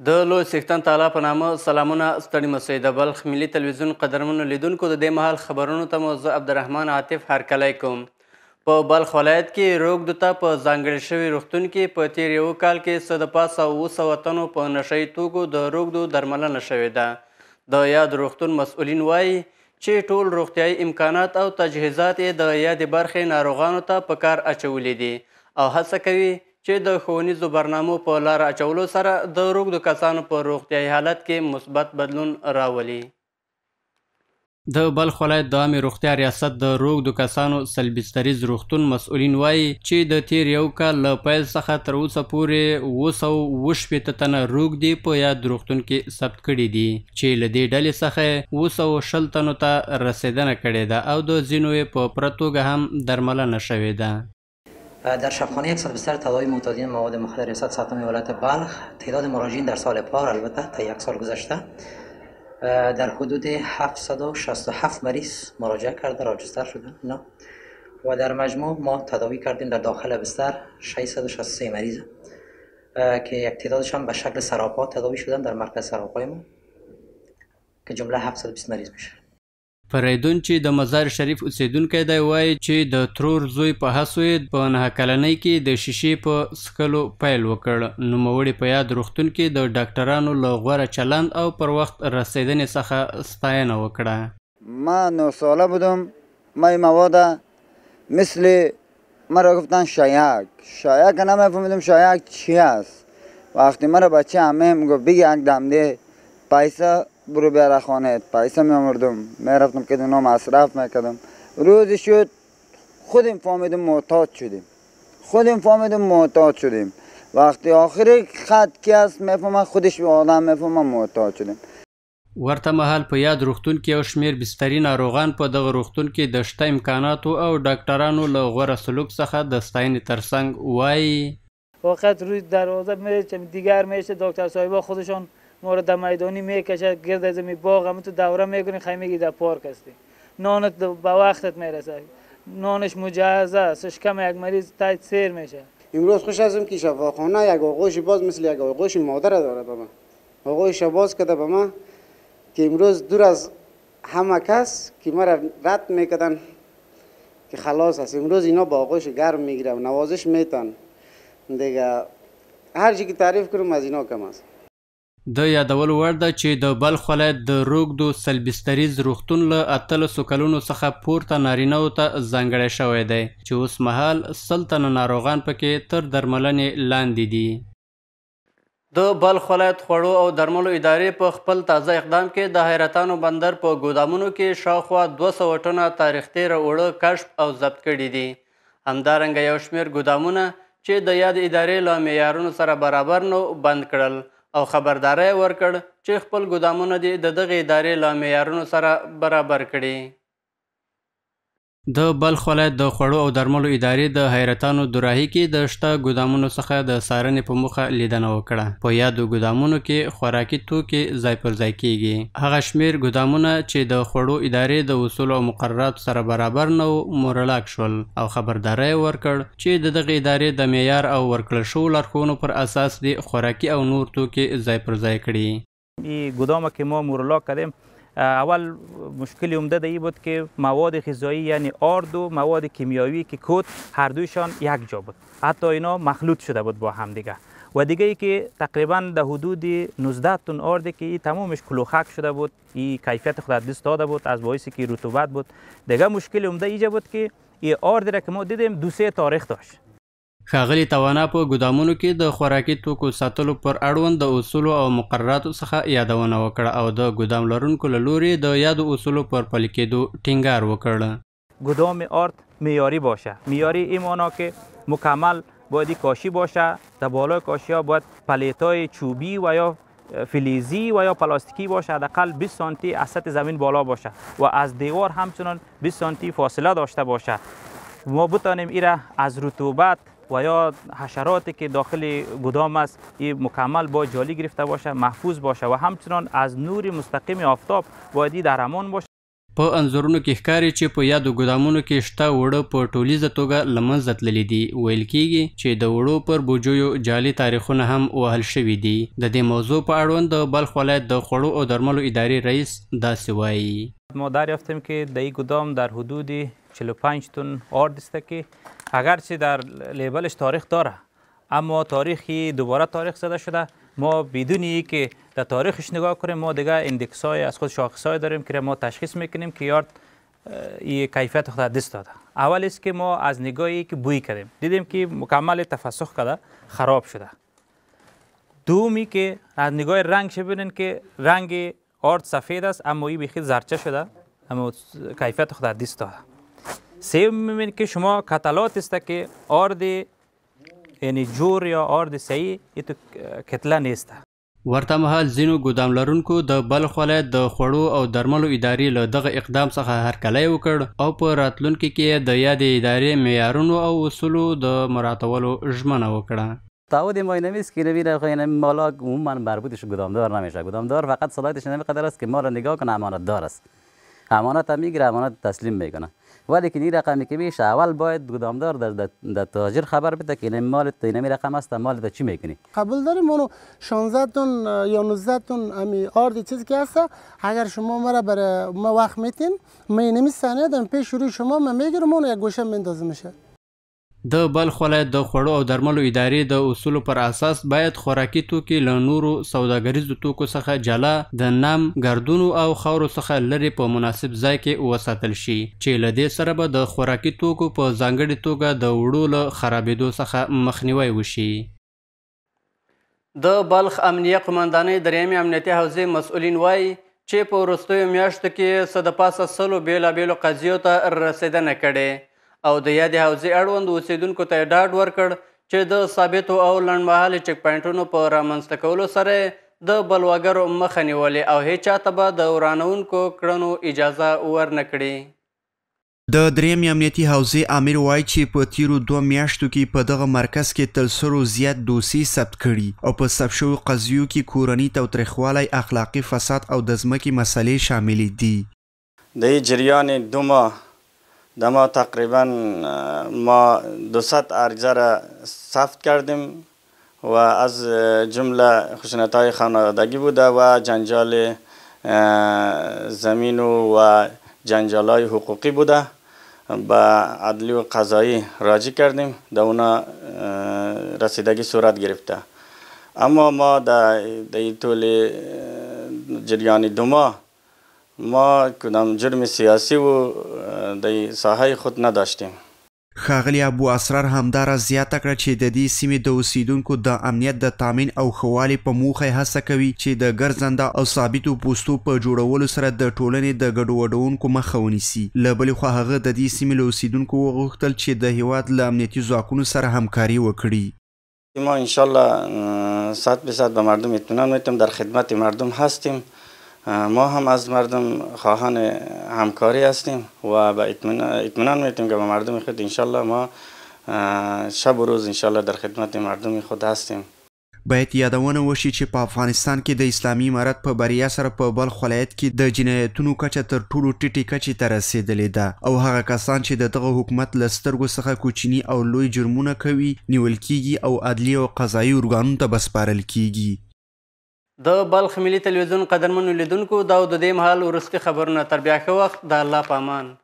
د لوی څښتن تعالی په نامه سلامونه ستړي مسئ د بلخ ملي تلویزیون قدرمنو لیدونکو د دې مهال خبرونو ته مو زه عبدالرحمن عاطف هرکلی کوم. په بلخ ولایت کې روږدو ته په ځانګړي شوي روغتون کې په تیر یو کال کې څه د پاسه 700 تنو په نشه یي توکو د روږدو درملنه شوې ده. د یاد روغتون مسؤلین وایي چې ټول روغتیایي امکانات او تجهیزات یې د یادې برخې ناروغانو ته په کار اچولي دي او هڅه کوي چې د ښوونیزو برنامو په لاره اچولو سره د روږدو کسانو په روغتیایي حالت کې مثبت بدلون راولي. د بلخ ولایت د عامې روغتیا ریاست د روږدو کسانو سلبستریز روغتون مسؤلین وایي چې د تیر یو کال له پیل څخه تر اوسه پورې 720 تنه روږدي په یاد روغتون کې ثبت کړي دي چې له دې ډلې څخه 720 تنو ته رسیدنه کړې ده او د ځینو یې په پوره توګه هم درملنه شوې ده. در شبخانه یک سال بستر تداوی معتادین مواد مخدر ریاست ساتم ولایت بلخ تعداد مراجعین در سال پار البته تا یک سال گذشته در حدود 767 مریض مراجعه کرده راجستر شدن و در مجموع ما تداوی کردیم در داخل بستر 663 مریض که یک تعدادشان به شکل سراپا تداوی شدن در مرکز سراپای ما که جمله 720 مریض میشه. فریدون چې د مزار شریف اوسیدونکی دی وایي چې د ترور زوی په هڅو یې په 9 کلنۍ کې د شیشې په څښلو پیل وکړ. نوموړي په یاد روغتون کې د ډاکټرانو له غوره چلند او پر وخت رسیدنې څخه ستاینه وکړه. ما 9 ساله بودم. ما مواد مثل مرا گفتن شایک نمیفهمیدم شایک چی است. وقتی مرا بچه عمه میگفت بگی یک دمده پیسه برو بیاره خانه پیسه میامردم میرفتم که دونام مصرف میکردم. روزی شد خودم فهمیدم معتاد شدیم. وقتی آخری خط کی است میفهمم خودش به آدم میفهمم معتاد شدیم. ورته مهال په یاد روغتون کې یو شمیر بستري ناروغان په دغه روغتون کې د شته امکاناتو او ډاکټرانو له غوره سلوک څخه د ستاینې ترڅنګ وایي وقت روی دروازه میره دیگر میشه دکتر صاحبا خودشون مورد میدانی میکشد گرد از می باغ هم تو دوره میکنی خیمگی در پارک هستی نانت به وقتت میرسه نانش مجهز است شکم یک مریض تایت سیر میشه. امروز خوش هستم که شفاخانه یک آغوش باز مثل یک آغوش مادر داره به من آغوش باز کرده به من که امروز دور از همه کس که مرا رد میکردن که خلاص است امروز اینا با آغوش گرم میگیره و نوازش میتن دیگه هر چی که تعریف کنم از اینا کم است. د یادولو وړ ده چې د بلخ ولایت د روږدو سلبستریز روغتون له 18 کلونو څخه پورته نارینهو ته ځانګړی شوی دی چې اوس مهال 100 تنه ناروغان پکې تر درملنې لاندې دي. د بلخ ولایت خوړو او درملو ادارې په خپل تازه اقدام کې د حیرتانو بندر په ګودامونو کې شاوخوا 200 ټنه تاریخ تیره اوړه کشف او ضبط کړي دي. همدارنګه یو شمېر ګودامونه چې د یاد ادارې له معیارونو سره برابر نو بند کړل او خبرداری ورکړ چې خپل ګودامونه دې د دغې ادارې له معیارونو سره برابر کړي. د بلخ ولایت د خوړو او درملو ادارې د حیرتانو دوراهي کې د شته ګودامونو څخه د څارنې په موخه لیدنه وکړه. په یادو ګودامونو کې خوراکي توکي ځای پر ځای کیږي. هغه شمیر ګودامونه چې د خوړو ادارې د اصولو او مقرراتو سره برابر نه وو مورلاک شول او خبرداری ورکړ چې د دغې ادارې د معیار او ورکړل شوو لارښوونو پر اساس د خوراکي او نور توکي ځای پر ځای کړي. این گودام که ما مورلاک کردیم اول مشکل عمده این بود که مواد غذایی یعنی آرد و مواد کیمیایی که کود هر دویشان یک جا بود حتی اینا مخلوط شده بود با هم دیگه و دیگه ای که تقریبا در حدود 19 تن آرد که تمامش کلوخک شده بود این کیفیت خود از دست داده بود از باعثی که رطوبت بود دیگه مشکل عمده اینجا بود که این آرد را که ما دیدیم 2-3 تاریخ داشت. ښاغلي توانا په ګودامونو کې د خوراکي توکو ساتلو پر اړوند د اصولو او مقرراتو څخه یادونه وکړه او د ګودام لرونکو له لوري د یادو اصولو پر پلي کېدو ټینګار وکړ. گودام آرد معیاری باشه. معیاری این معنا که مکمل باید کاشی باشه. در بالای کاشی ها باید پلیتای چوبی و یا فلزی و یا پلاستیکی باشه. حداقل 20 سانتی از سطح زمین بالا باشه و از دیوار همچنان 20 سانتی فاصله داشته باشه. ما بتانیم ایره از رطوبت و یا حشراتی که داخل گودام است این مکمل با جالی گرفته باشه محفوظ باشه و همچنان از نور مستقیم آفتاب باید در امان باشه. په انځورونو کې ښکاري چې په یادو ګودامونو کې شته وړه په ټولیزه توګه له منځه تللي دي. ویل کېږي چې د وړو پر بوجیو جعلي تاریخونه هم وهل شوي دي. د دې موضوع په اړوند د بلخ ولایت د خوړو او درملو ادارې رئیس داسې وایي. ما دریافتیم که در این گودام در حدود 45 تن آرد است که اگرچه در لیبلش تاریخ داره اما تاریخی دوباره تاریخ زده شده. ما بدون که در تاریخش نگاه کنیم ما دیگه اندکس های از خود شاخص های داریم که ما تشخیص میکنیم که یارد این کیفیت خود دست داده. اول است که ما از نگاهی که بوی کردیم دیدیم که مکمل تفسخ کرده خراب شده. دومی که از نگاه رنگش ببینین که رنگ آرد سفید است اما این بخیر زرچه شده اما کیفیت خود دست داده. سوم میبینید که شما کتلات است که آرد یعنی جور یا آرد صحیح این تو کتله نیست. ورته مهال ځینو ګودام لرونکو د بلخ ولایت د خوړو او درملو ادارې له دغه اقدام څخه هرکلی وکړ او په راتلونکي کې د یادې ادارې معیارونو او اصولو د مراعاتولو ژمنه وکړه. تعهد ما این است که نمیره خیلی مالا عموما مربوطش گودامدار نمیشه. گودامدار فقط صلاحیتش نمیقدر است که ما را نگاه کنه امانت دار است. امانت هم میگیره امانت تسلیم میکنه. ولی که این رقمی که میشه اول باید گودامدار در تاجر خبر بده که این مال تو این رقم است مال تو چی میکنی. قبول داریم اونو 16 تن یا 19 تن امی آرد چیزی که هست اگر شما مرا برای ما وقت میتین من نمی سندم پیش روی شما من میگیرم اون یک گوشه میندازم میشه. د بلخ ولایت د خوړو او درملو ادارې د اصولو پر اساس باید خوراکي توکي له نورو سوداګریزو توکو څخه جلا د نم ګردونو او خاورو څخه لرې په مناسب ځای کې وساتل شي چې له دې سره به د خوراکي توکو په ځانګړې توګه د وړو له خرابېدو څخه مخنیوی وشي. د بلخ امنیه قمندانۍ درېیمې امنیتي حوزې مسؤلین وایي چې په وروستیو میاشتو کې څه د پاسه 100 بېلابېلو قضیو ته رسېدنه کړې او د یادې حوزې اړوند اوسیدونکو ته یې ډاډ ورکړ چې د ثابتو او لنډمهالې چک پاینټونو په رامنځته کولو سره د بلواګرو مخه نیولې او هیڅ چاته به د ورانوونکو کړنو اجازه ورنه کړي. د درېیمې امنیتي حوزې امیر وایي چې په تیرو 2 میاشتو کې په دغه مرکز کې تر 100 زیات دوسیې ثبت کړي او په ثبت شویو قضیو کې کورني تاوتریخوالی اخلاقي فساد او د ځمکې مسئلې شاملې دي. د جریان 2 ماه ما تقریبا ما 200 عریضه را ثبت کردیم و از جمله خشونت‌های خانوادگی بوده و جنجال زمین و جنجال‌های حقوقی بوده به عدلی و قضایی راجع کردیم در اونا رسیدگی صورت گرفته. اما ما در طول جریان 2 ماه ما کدام جرم سیاسی و در ساحه خود نداشتیم. ښاغلي ابو اسرار همدارا زیاته کړه چې د دې سیمې د اوسیدونکو د امنیت د تامین او ښه والي په موخه هڅه کوي چې د ګرځنده او ثابتو پوستو په جوړولو سره د ټولنې د ګډوډونکو مخه ونیسي. له بلې خوا هغه د دې سیمې له اوسیدونکو وغوښتل چې د هیواد له امنیتي ځواکونو سره همکاري وکړي. ما انشالله 100% به مردم اطمینان میتیم، در خدمت مردم هستیم. ما هم از مردم خواهان همکاری هستیم و به اطمینان میتیم که به مردم خود انشالله ما شب و روز انشالله در خدمت مردم خود هستیم. باید یادونه وشي چې په افغانستان کې د اسلامي امارت په بریا سره په بلخ ولایت کې د جنایتونو کچه تر ټولو ټیټې کچې ته رسېدلې ده او هغه کسان چې د دغه حکومت له سترګو څخه کوچني او لوی جرمونه کوي نیول کیږي او عدلي او قضایي ارګانونو ته بسپارل کیږي. د بلخ ملي تلویزیون قدرمنو لیدونکو دا د دې مهال وروستي خبرونه تر بیا ښه وخت د الله په امان.